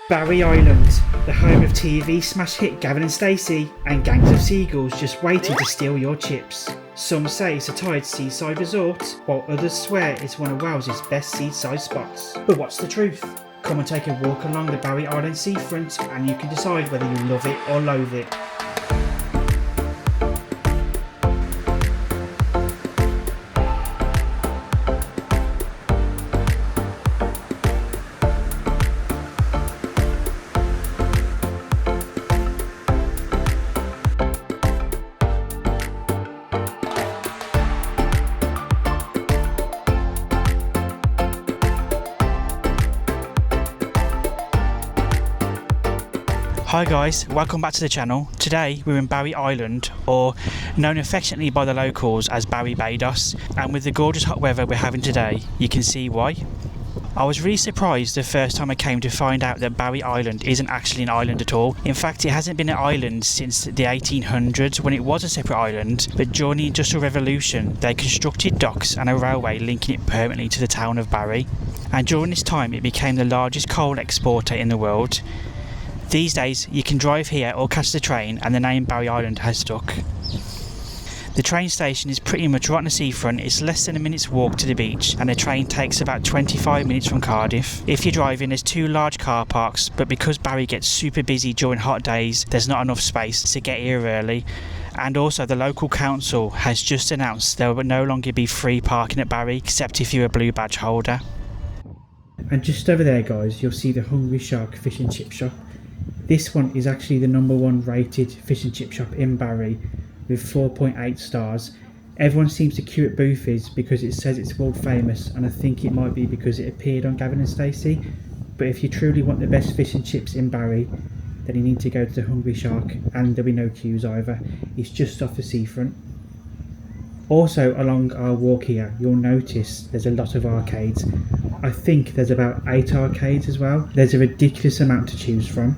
Barry Island, the home of TV smash hit Gavin and Stacey and gangs of seagulls just waiting to steal your chips. Some say it's a tired seaside resort, while others swear it's one of Wales's best seaside spots. But what's the truth? Come and take a walk along the Barry Island seafront and you can decide whether you love it or loathe it. Hi guys, welcome back to the channel. Today we're in Barry Island, or known affectionately by the locals as Barry Baydos, and with the gorgeous hot weather we're having today, you can see why. I was really surprised the first time I came to find out that Barry Island isn't actually an island at all. In fact, it hasn't been an island since the 1800s when it was a separate island, but during the Industrial Revolution they constructed docks and a railway linking it permanently to the town of Barry, and during this time it became the largest coal exporter in the world. These days you can drive here or catch the train and the name Barry Island has stuck. The train station is pretty much right on the seafront. It's less than a minute's walk to the beach and the train takes about 25 minutes from Cardiff. If you're driving, there's two large car parks, but because Barry gets super busy during hot days, there's not enough space to get here early. And also the local council has just announced there will no longer be free parking at Barry except if you're a blue badge holder. And just over there guys, you'll see the Hungry Shark fish and chip shop. This one is actually the #1 rated fish and chip shop in Barry with 4.8 stars. Everyone seems to queue at Boothys because it says it's world famous, and I think it might be because it appeared on Gavin and Stacey. But if you truly want the best fish and chips in Barry, then you need to go to the Hungry Shark, and there'll be no queues either. It's just off the seafront. Also along our walk here, you'll notice there's a lot of arcades. I think there's about 8 arcades as well. There's a ridiculous amount to choose from.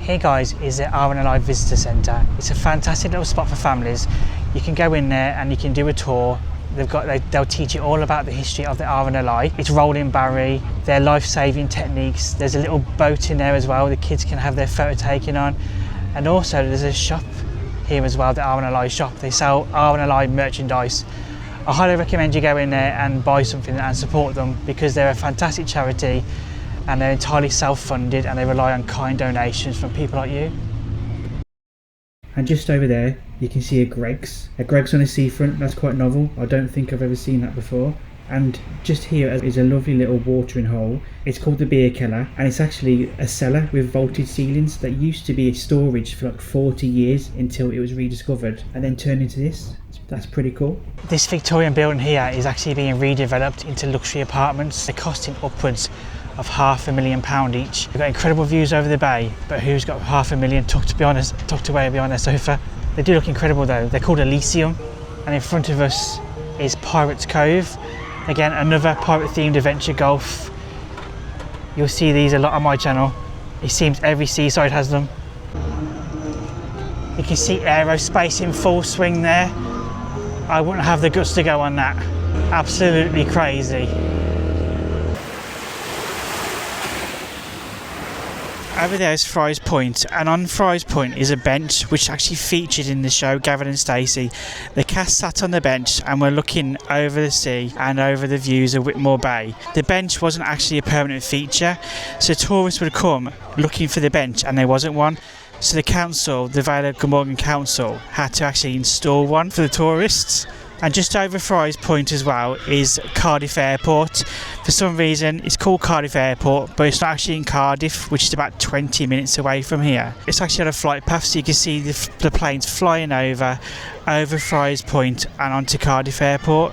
Here guys is the RNLI Visitor Centre. It's a fantastic little spot for families. You can go in there and you can do a tour. They'll teach you all about the history of the RNLI. It's rolling Barry, their life-saving techniques. There's a little boat in there as well. The kids can have their photo taken on. And also there's a shop here as well, the RNLI shop. They sell RNLI merchandise. I highly recommend you go in there and buy something and support them because they're a fantastic charity and they're entirely self-funded and they rely on kind donations from people like you. And just over there you can see a Greggs. A Greggs on a seafront. That's quite novel. I don't think I've ever seen that before. And just here is a lovely little watering hole. It's called the Beer Keller, and it's actually a cellar with vaulted ceilings that used to be a storage for like 40 years until it was rediscovered and then turned into this. That's pretty cool. This Victorian building here is actually being redeveloped into luxury apartments. They're costing upwards of £500,000 each. We've got incredible views over the bay, but who's got £500,000 tucked away behind their sofa? They do look incredible though. They're called Elysium, and in front of us is Pirates Cove. Again, another pirate-themed adventure golf. You'll see these a lot on my channel. It seems every seaside has them. You can see aerospace in full swing there. I wouldn't have the guts to go on that. Absolutely crazy. Over there is Fry's Point, and on Fry's Point is a bench which actually featured in the show Gavin and Stacey. The cast sat on the bench and were looking over the sea and over the views of Whitmore Bay. The bench wasn't actually a permanent feature, so tourists would come looking for the bench and there wasn't one. So the council, the Vale of Glamorgan Council, had to actually install one for the tourists. And just over Fry's Point as well is Cardiff Airport. For some reason it's called Cardiff Airport, but it's not actually in Cardiff, which is about 20 minutes away from here. It's actually on a flight path, so you can see the planes flying over Fry's Point and onto Cardiff Airport.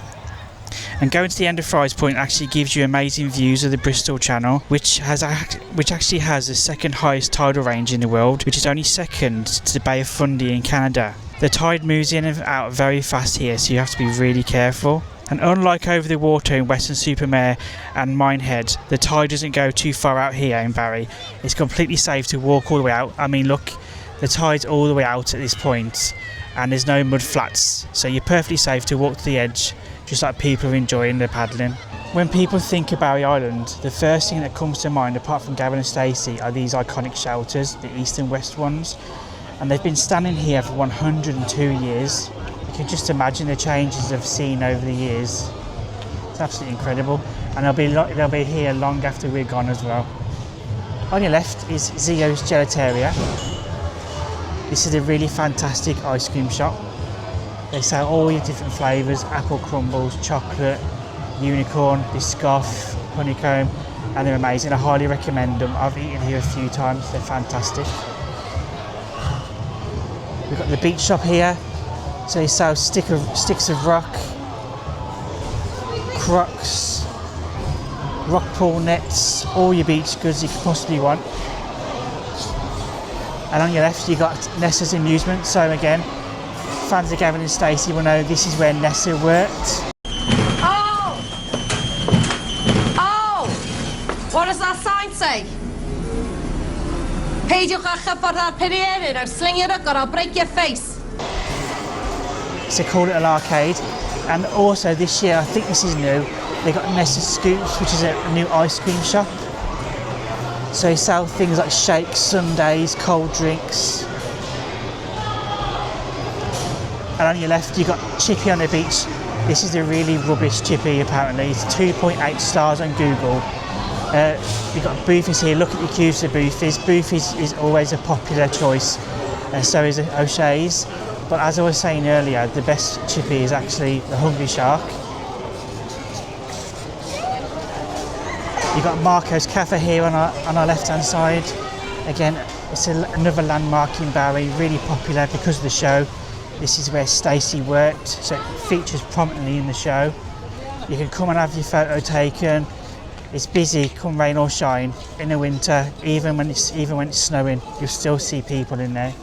And going to the end of Fry's Point actually gives you amazing views of the Bristol Channel, which actually has the second highest tidal range in the world, which is only second to the Bay of Fundy in Canada. The tide moves in and out very fast here, so you have to be really careful. And unlike over the water in Weston-super-Mare and Minehead, the tide doesn't go too far out here in Barry. It's completely safe to walk all the way out. I mean, look, the tide's all the way out at this point, and there's no mud flats, so you're perfectly safe to walk to the edge, just like people are enjoying their paddling. When people think of Barry Island, the first thing that comes to mind, apart from Gavin and Stacey, are these iconic shelters, the east and west ones. And they've been standing here for 102 years. You can just imagine the changes they've seen over the years. It's absolutely incredible. And they'll be here long after we're gone as well. On your left is Zio's Gelateria. This is a really fantastic ice cream shop. They sell all your different flavours, apple crumbles, chocolate, unicorn, biscoff, honeycomb, and they're amazing. I highly recommend them. I've eaten here a few times, they're fantastic. We've got the beach shop here. So they sell sticks of rock, crocs, rock pool nets, all your beach goods you could possibly want. And on your left you've got Nessa's Amusement. So again, fans of Gavin and Stacey will know this is where Nessa worked. What does that sign say? Peidiwch â chyffordd ar Pereira or sling your hook or I'll break your face. It's a cool little arcade. And also this year, I think this is new, they got Nessa Scoops, which is a new ice cream shop. So they sell things like shakes, sundaes, cold drinks. And on your left you've got Chippy on the beach. This is a really rubbish chippy apparently. It's 2.8 stars on Google. You've got Boofy's here. Look at the queues for Boofy's. Boofy's is always a popular choice, and so is O'Shea's. But as I was saying earlier, the best chippy is actually the Hungry Shark. You've got Marco's Cafe here on our left-hand side. Again, it's another landmark in Barry, really popular because of the show. This is where Stacey worked, so it features prominently in the show. You can come and have your photo taken. It's busy, come rain or shine. In the winter, even when it's snowing, you'll still see people in there.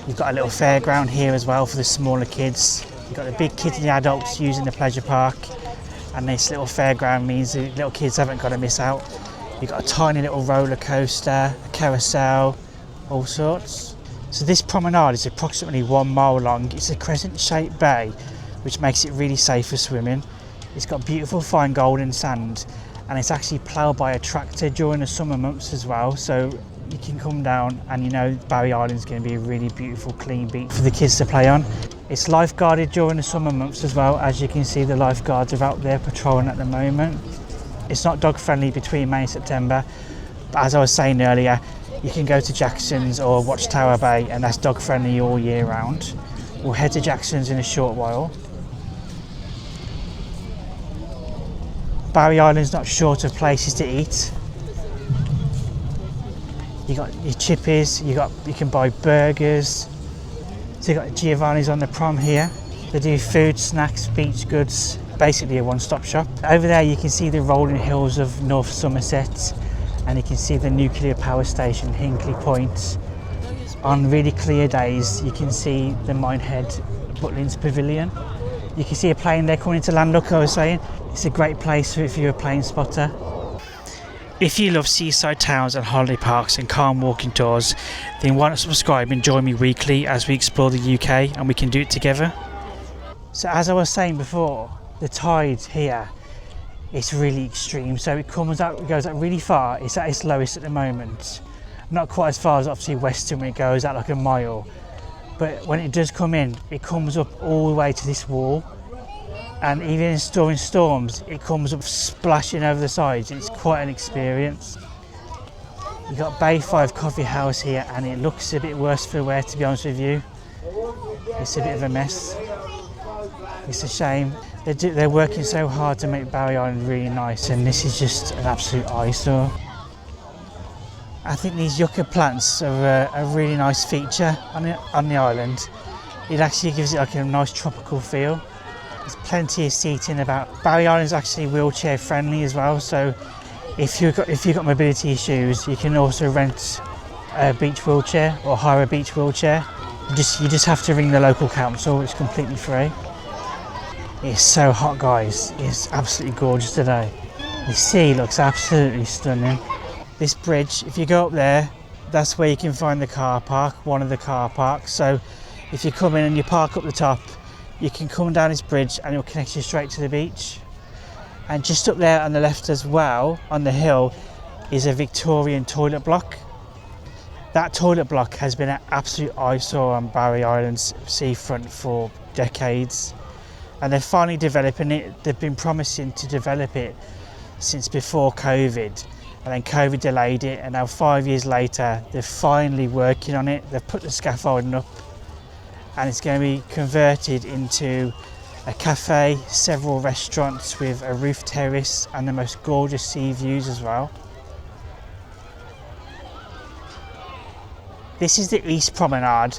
You've got a little fairground here as well for the smaller kids. You've got the big kids and the adults using the pleasure park, and this little fairground means the little kids haven't got to miss out. You've got a tiny little roller coaster, a carousel, all sorts. So this promenade is approximately 1 mile long. It's a crescent-shaped bay, which makes it really safe for swimming. It's got beautiful fine golden sand, and it's actually ploughed by a tractor during the summer months as well, so you can come down and you know Barry Island's going to be a really beautiful clean beach for the kids to play on. It's lifeguarded during the summer months as well. As you can see, the lifeguards are out there patrolling at the moment. It's not dog friendly between May and September, but as I was saying earlier, you can go to Jackson's or Watchtower Bay and that's dog friendly all year round. We'll head to Jackson's in a short while. Barry Island's not short of places to eat. You got your chippies, you can buy burgers. So you got Giovanni's on the prom here. They do food, snacks, beach goods, basically a one-stop shop. Over there you can see the rolling hills of North Somerset, and you can see the nuclear power station Hinkley Point. On really clear days you can see the Minehead Butlins Pavilion. You can see a plane there coming into land. Look, I was saying, it's a great place if you're a plane spotter. If you love seaside towns and holiday parks and calm walking tours, then why not subscribe and join me weekly as we explore the UK, and we can do it together. So as I was saying before, the tide here is really extreme. So it goes out really far. It's at its lowest at the moment. Not quite as far as obviously Western, when it goes out like a mile. But when it does come in, it comes up all the way to this wall. And even during storms, it comes up splashing over the sides. It's quite an experience. You've got Bay 5 Coffee House here, and it looks a bit worse for wear, to be honest with you. It's a bit of a mess. It's a shame. They're working so hard to make Barry Island really nice, and this is just an absolute eyesore. I think these yucca plants are a really nice feature on the island. It actually gives it like a nice tropical feel. There's plenty of seating about. Barry Island is actually wheelchair friendly as well, so if you've got mobility issues, you can also rent a beach wheelchair or hire a beach wheelchair. You just have to ring the local council. It's completely free. It's so hot, guys. It's absolutely gorgeous today. The sea looks absolutely stunning. This bridge, if you go up there, that's where you can find the car park, one of the car parks. So if you come in and you park up the top, you can come down this bridge and it'll connect you straight to the beach. And just up there on the left as well, on the hill, is a Victorian toilet block. That toilet block has been an absolute eyesore on Barry Island's seafront for decades, and they're finally developing it. They've been promising to develop it since before COVID, and then COVID delayed it, and now 5 years later they're finally working on it. They've put the scaffolding up and it's going to be converted into a cafe, several restaurants with a roof terrace and the most gorgeous sea views as well. This is the East Promenade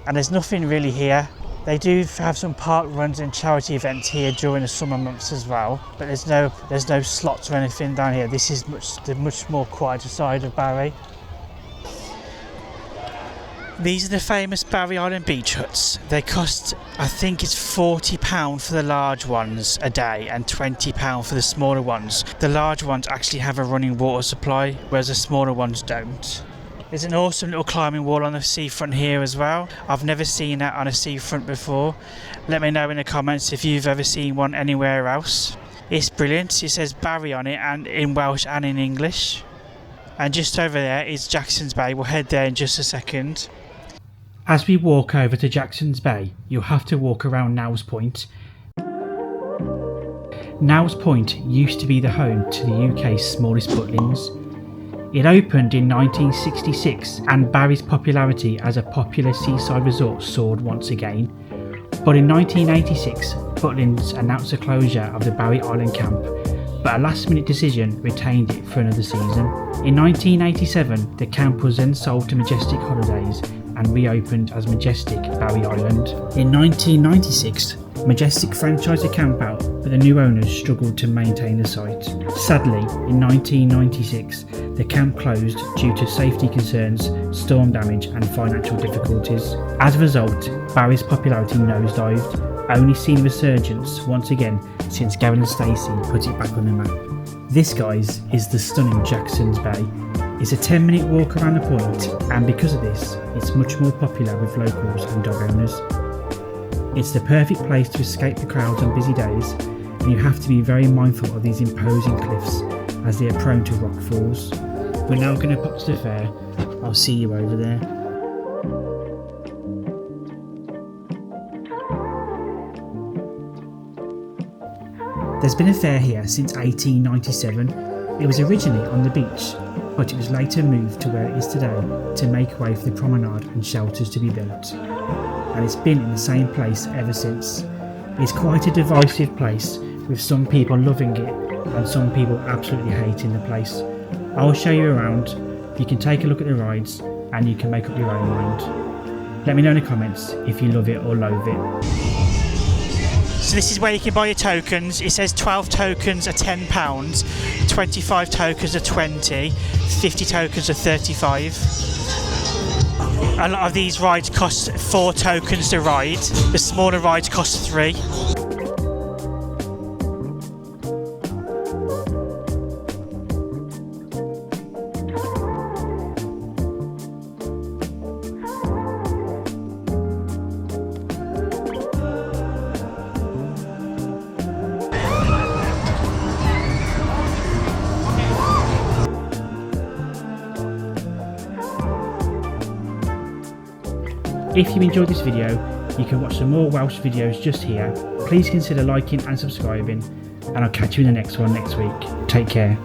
and there's nothing really here. They do have some park runs and charity events here during the summer months as well, but there's no slots or anything down here. This is the much more quieter side of Barry. These are the famous Barry Island beach huts. They cost, I think it's £40 for the large ones a day and £20 for the smaller ones. The large ones actually have a running water supply, whereas the smaller ones don't. There's an awesome little climbing wall on the seafront here as well. I've never seen that on a seafront before. Let me know in the comments if you've ever seen one anywhere else. It's brilliant. It says Barry on it, and in Welsh and in English. And just over there is Jackson's Bay. We'll head there in just a second. As we walk over to Jackson's Bay, you'll have to walk around Now's Point. Now's Point used to be the home to the UK's smallest butlins. It opened in 1966 and Barry's popularity as a popular seaside resort soared once again. But in 1986, Butlins announced the closure of the Barry Island camp, but a last minute decision retained it for another season. In 1987, the camp was then sold to Majestic Holidays and reopened as Majestic Barry Island. In 1996, Majestic franchised the camp out, but the new owners struggled to maintain the site. Sadly, in 1996, the camp closed due to safety concerns, storm damage and financial difficulties. As a result, Barry's popularity nosedived, only seeing a resurgence once again since Gavin and Stacey put it back on the map. This, guys, is the stunning Jackson's Bay. It's a 10-minute walk around the point, and because of this, it's much more popular with locals and dog owners. It's the perfect place to escape the crowds on busy days, and you have to be very mindful of these imposing cliffs as they are prone to rock falls. We're now going to pop to the fair. I'll see you over there. There's been a fair here since 1897. It was originally on the beach, but it was later moved to where it is today to make way for the promenade and shelters to be built. And it's been in the same place ever since. It's quite a divisive place, with some people loving it and some people absolutely hating the place. I'll show you around, you can take a look at the rides and you can make up your own mind. Let me know in the comments if you love it or loathe it. So this is where you can buy your tokens. It says 12 tokens are £10, 25 tokens are 20, 50 tokens are 35. A lot of these rides cost 4 tokens to ride. The smaller rides cost 3. If you enjoyed this video, you can watch some more Welsh videos just here. Please consider liking and subscribing, and I'll catch you in the next one next week. Take care.